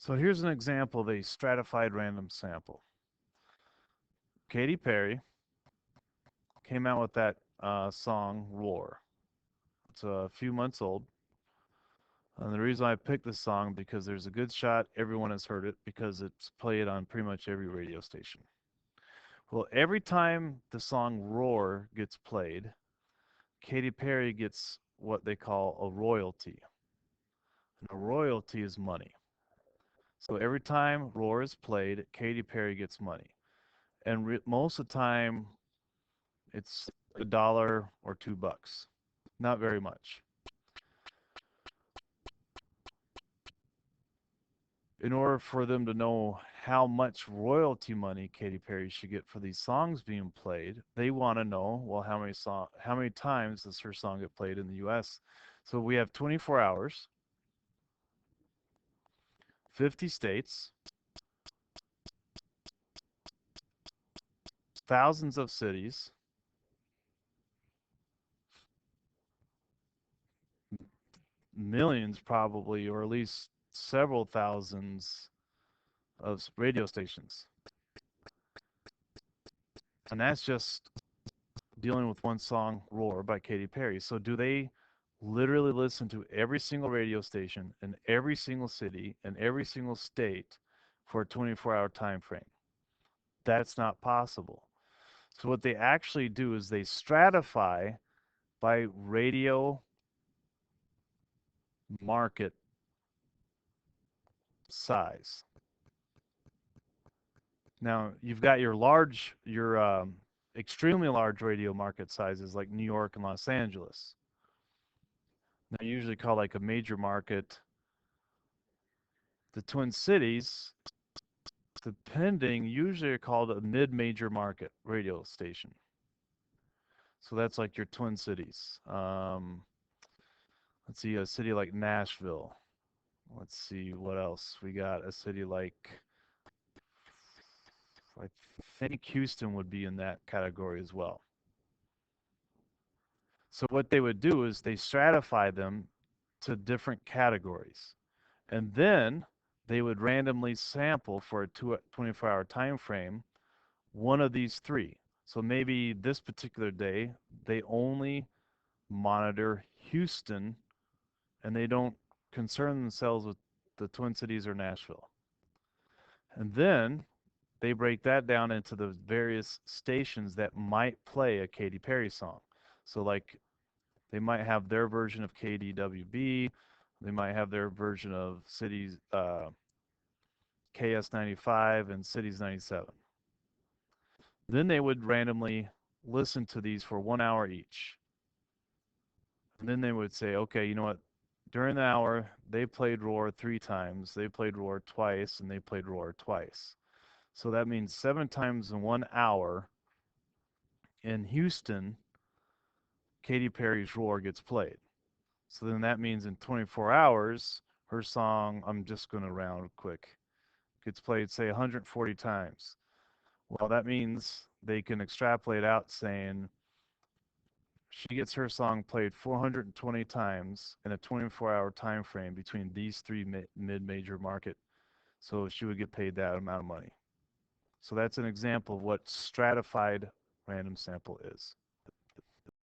So here's an example of a stratified random sample. Katy Perry came out with that song Roar. It's a few months old. And the reason I picked this song because there's a good shot everyone has heard it because it's played on pretty much every radio station. Well, every time the song Roar gets played, Katy Perry gets what they call a royalty. And a royalty is money. So every time Roar is played, Katy Perry gets money. And most of the time, it's $1 or $2. Not very much. In order for them to know how much royalty money Katy Perry should get for these songs being played, they want to know, well, how many times does her song get played in the US? So we have 24 hours, 50 states, thousands of cities, millions probably, or at least several thousands of radio stations. And that's just dealing with one song, Roar by Katy Perry. So do they literally listen to every single radio station in every single city and every single state for a 24-hour time frame? That's not possible. So what they actually do is they stratify by radio market size. Now, you've got your extremely large radio market sizes like New York and Los Angeles. They're usually called like a major market. The Twin Cities, depending, usually are called a mid-major market radio station. So that's like your Twin Cities. Let's see, a city like Nashville. Let's see what else. We got a city like, I think Houston would be in that category as well. So what they would do is they stratify them to different categories. And then they would randomly sample for a 24-hour time frame one of these three. So maybe this particular day, they only monitor Houston and they don't concern themselves with the Twin Cities or Nashville. And then they break that down into the various stations that might play a Katy Perry song. So like they might have their version of KDWB, they might have their version of Cities KS95 and Cities 97. Then they would randomly listen to these for 1 hour each. And then they would say, okay, you know what? During the hour, they played Roar 3 times, they played Roar twice, and they played Roar twice. So that means 7 times in 1 hour in Houston, Katy Perry's Roar gets played. So then that means in 24 hours, her song, I'm just going to round quick, gets played, say, 140 times. Well, that means they can extrapolate out saying she gets her song played 420 times in a 24-hour time frame between these three mid-major market. So she would get paid that amount of money. So that's an example of what stratified random sample is.